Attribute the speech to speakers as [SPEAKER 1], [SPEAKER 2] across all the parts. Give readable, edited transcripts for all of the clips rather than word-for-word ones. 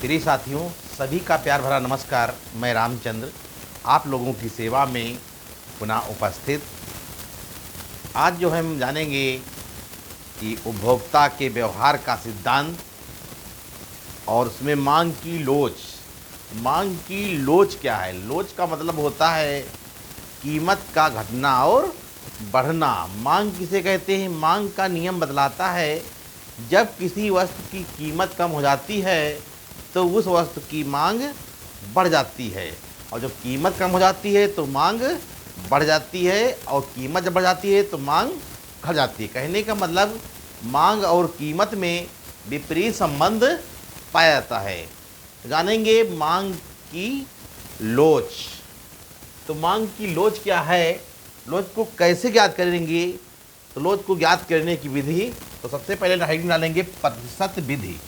[SPEAKER 1] प्रिय साथियों, सभी का प्यार भरा नमस्कार। मैं रामचंद्र आप लोगों की सेवा में पुनः उपस्थित। आज जो हम जानेंगे कि उपभोक्ता के व्यवहार का सिद्धांत और उसमें मांग की लोच। मांग की लोच क्या है? लोच का मतलब होता है कीमत का घटना और बढ़ना। मांग किसे कहते हैं? मांग का नियम बतलाता है जब किसी वस्तु की कीमत कम हो जाती है तो उस वस्तु की मांग बढ़ जाती है, और जब कीमत कम हो जाती है तो मांग बढ़ जाती है, और कीमत जब बढ़ जाती है तो मांग घट जाती है। कहने का मतलब मांग और कीमत में विपरीत संबंध पाया जाता है। जानेंगे मांग की लोच। तो मांग की लोच क्या है? लोच को कैसे ज्ञात करेंगे? तो लोच को ज्ञात करने की विधि, तो सबसे पहले हेडिंग डालेंगे प्रतिशत विधि।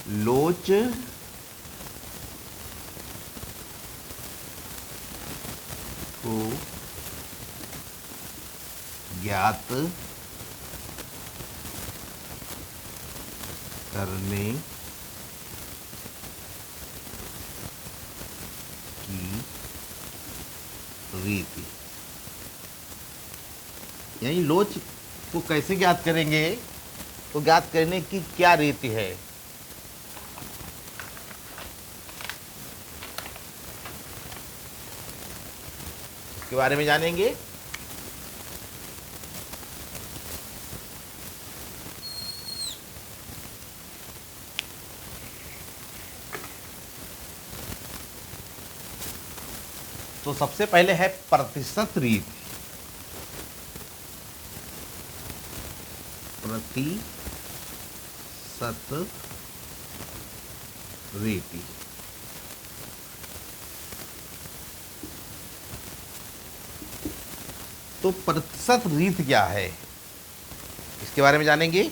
[SPEAKER 1] लोच को ज्ञात करने की रीति, यानी लोच को कैसे ज्ञात करेंगे, तो ज्ञात करने की क्या रीति है। इसके बारे में जानेंगे। तो सबसे पहले है प्रतिशत रीति। प्रतिशत रीति तो प्रतिशत रीति क्या है, इसके बारे में जानेंगे।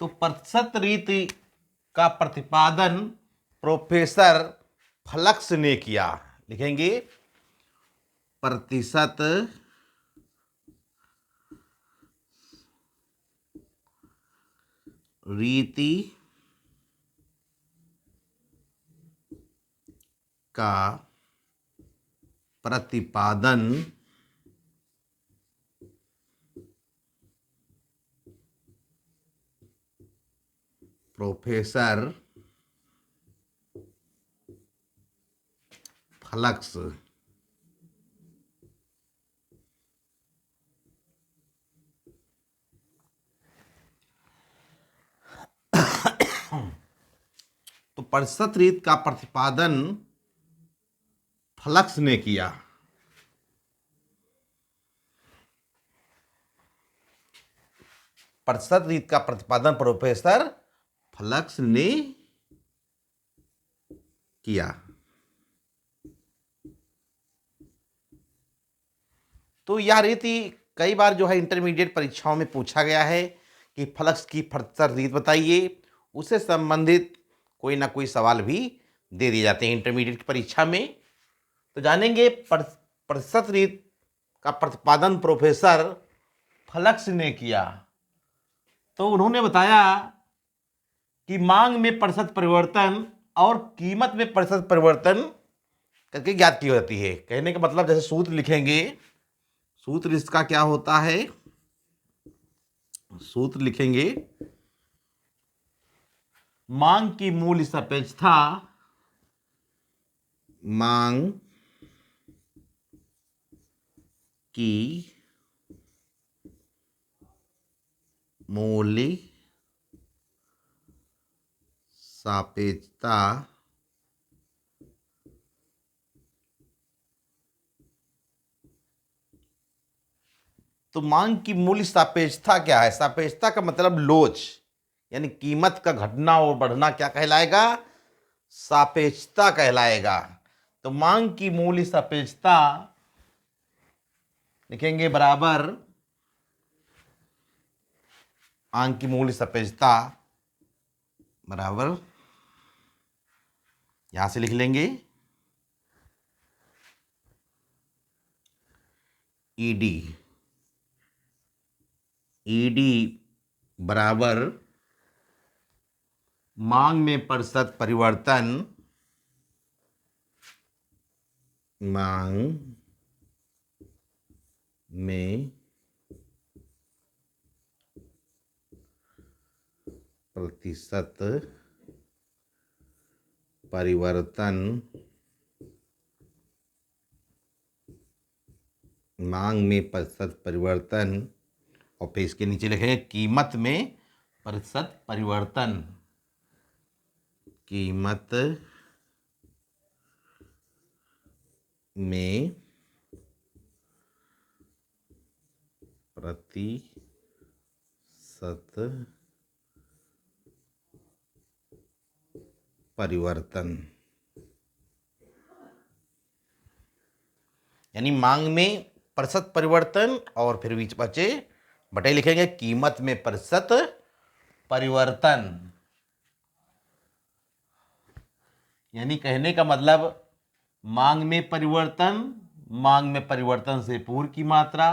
[SPEAKER 1] तो प्रतिशत रीति का प्रतिपादन प्रोफेसर फ्लक्स ने किया। लिखेंगे प्रतिशत रीति का प्रतिपादन प्रोफेसर फ्लक्स तो प्रतिशत रीति का प्रतिपादन फ्लक्स ने किया। प्रतिशत रीति का प्रतिपादन प्रोफेसर फ्लक्स ने किया। तो यह रीति कई बार जो है इंटरमीडिएट परीक्षाओं में पूछा गया है कि फ्लक्स की प्रतिशत रीति बताइए। उससे संबंधित कोई ना कोई सवाल भी दे दिए जाते हैं इंटरमीडिएट की परीक्षा में। तो जानेंगे प्रतिशत रीति का प्रतिपादन प्रोफेसर फ्लक्स ने किया। तो उन्होंने बताया कि मांग में प्रतिशत परिवर्तन और कीमत में प्रतिशत परिवर्तन करके ज्ञात की जाती है। कहने का मतलब जैसे सूत्र लिखेंगे, सूत्र इसका क्या होता है, सूत्र लिखेंगे मांग की मूल्य सापेक्षता, मांग की मूल्य सापेक्षता तो मांग की मूल्य सापेक्षता क्या है? सापेक्षता का मतलब लोच, यानी कीमत का घटना और बढ़ना क्या कहलाएगा? सापेक्षता कहलाएगा। तो मांग की मूल्य सापेक्षता लिखेंगे बराबर मांग की मूल्य सापेक्षता बराबर, यहां से लिख लेंगे ईडी, ईडी बराबर मांग में प्रतिशत परिवर्तन, मांग में प्रतिशत परिवर्तन, मांग में प्रतिशत परिवर्तन, और फिर इसके नीचे लिखेंगे कीमत में प्रतिशत परिवर्तन, कीमत में प्रतिशत परिवर्तन, यानी मांग में प्रतिशत परिवर्तन और फिर बीच बचे बटे लिखेंगे कीमत में प्रतिशत परिवर्तन। यानी कहने का मतलब मांग में परिवर्तन, मांग में परिवर्तन से पूर्व की मात्रा,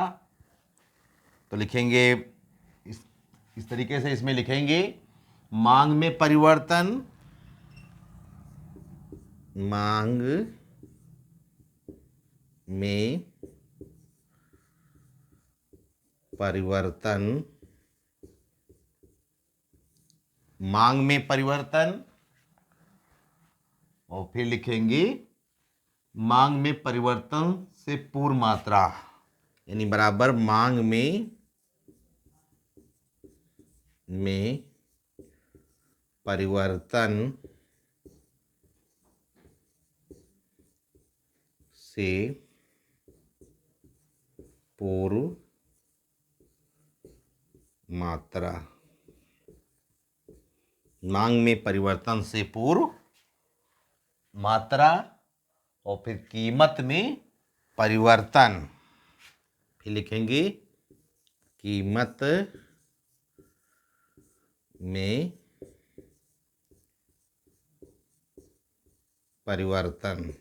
[SPEAKER 1] तो लिखेंगे इस तरीके से, इसमें लिखेंगे मांग में परिवर्तन, मांग में परिवर्तन, मांग में परिवर्तन, और फिर लिखेंगे मांग में परिवर्तन से पूर्व मात्रा, यानी बराबर मांग में परिवर्तन से पूर्व मात्रा, मांग में परिवर्तन से पूर्व मात्रा, और फिर कीमत में परिवर्तन, फिर लिखेंगे कीमत में परिवर्तन,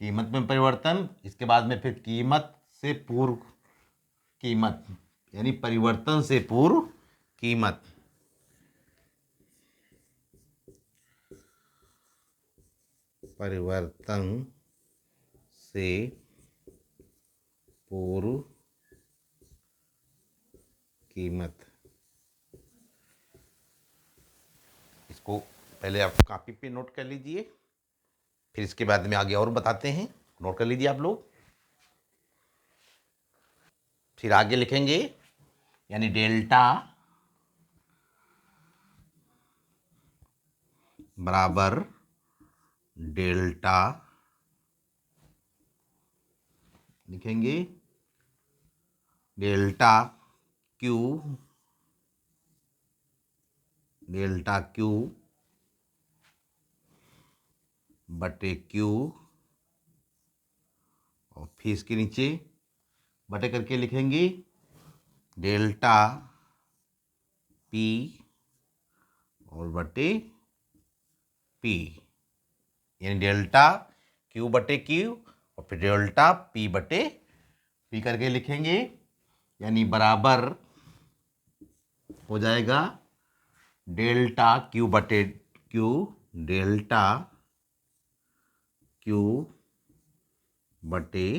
[SPEAKER 1] कीमत में परिवर्तन, इसके बाद में फिर कीमत से पूर्व कीमत, यानी परिवर्तन से पूर्व कीमत, परिवर्तन से पूर्व कीमत। इसको पहले आप कॉपी पे नोट कर लीजिए, फिर इसके बाद में आगे और बताते हैं, नोट कर लीजिए आप लोग। फिर आगे लिखेंगे यानी डेल्टा बराबर डेल्टा, लिखेंगे डेल्टा क्यू, डेल्टा क्यू बटे क्यू, और फिर इसके नीचे बटे करके लिखेंगे डेल्टा पी और बटे पी, यानी डेल्टा क्यू बटे क्यू और फिर डेल्टा पी बटे पी करके लिखेंगे, यानी बराबर हो जाएगा डेल्टा क्यू बटे क्यू, डेल्टा क्यू बटे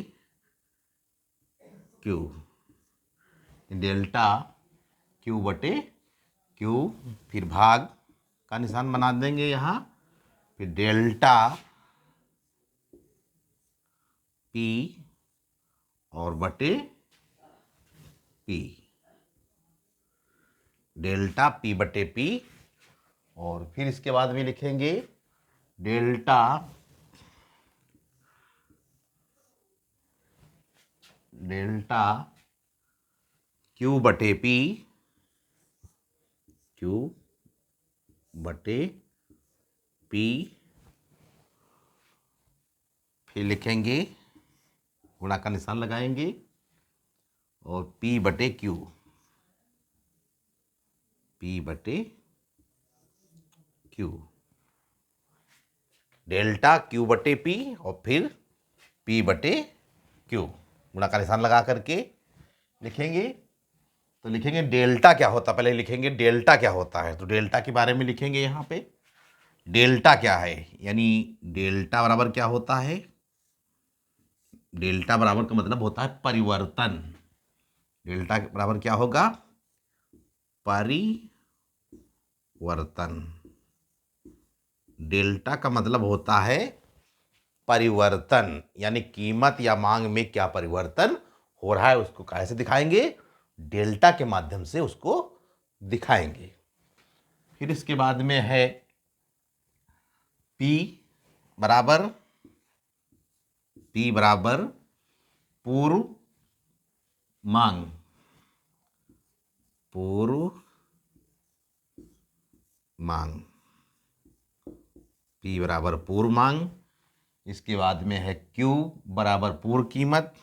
[SPEAKER 1] क्यू, डेल्टा क्यू बटे क्यू, फिर भाग का निशान बना देंगे यहाँ, फिर डेल्टा पी और बटे पी, डेल्टा पी बटे पी, और फिर इसके बाद में लिखेंगे डेल्टा क्यू बटे पी, क्यू बटे पी, फिर लिखेंगे गुणा का निशान लगाएंगे और पी बटे क्यू, पी बटे क्यू, डेल्टा क्यू बटे पी और फिर पी बटे क्यू, गुणा का निशान लगा करके लिखेंगे। तो लिखेंगे डेल्टा क्या होता है, पहले लिखेंगे डेल्टा क्या होता है। तो डेल्टा के बारे में लिखेंगे यहाँ पे, डेल्टा क्या है, यानी डेल्टा बराबर क्या होता है, डेल्टा बराबर का मतलब होता है परिवर्तन। डेल्टा के बराबर क्या होगा, परिवर्तन। डेल्टा का मतलब होता है परिवर्तन, यानी कीमत या मांग में क्या परिवर्तन हो रहा है उसको कैसे दिखाएंगे, डेल्टा के माध्यम से उसको दिखाएंगे। फिर इसके बाद में है पी बराबर पूर्व मांग, पूर्व मांग, पी बराबर पूर्व मांग। इसके बाद में है क्यू बराबर पूर्व कीमत,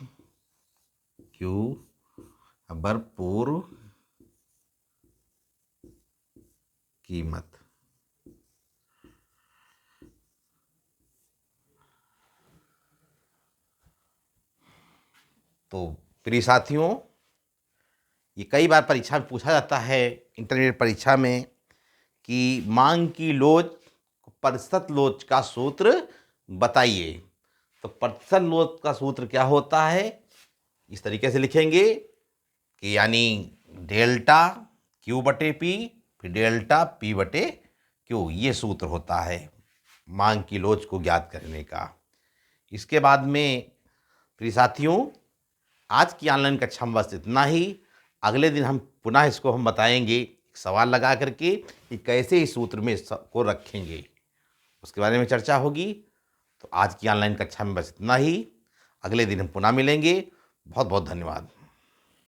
[SPEAKER 1] क्यू बराबर पूर्व कीमत। तो प्रिय साथियों, ये कई बार परीक्षा में पूछा जाता है, इंटरमीडिएट परीक्षा में, कि मांग की लोच प्रतिशत लोच का सूत्र बताइए। तो प्रतिशत लोच का सूत्र क्या होता है, इस तरीके से लिखेंगे कि यानी डेल्टा क्यू बटे पी फिर डेल्टा पी बटे क्यू, ये सूत्र होता है मांग की लोच को ज्ञात करने का। इसके बाद में प्रिय साथियों, आज की ऑनलाइन कक्षा में बस इतना ही। अगले दिन हम पुनः इसको हम बताएंगे एक सवाल लगा करके कि कैसे इस सूत्र में इसको रखेंगे, उसके बारे में चर्चा होगी। तो आज की ऑनलाइन कक्षा में बस इतना ही, अगले दिन हम पुनः मिलेंगे। बहुत बहुत धन्यवाद।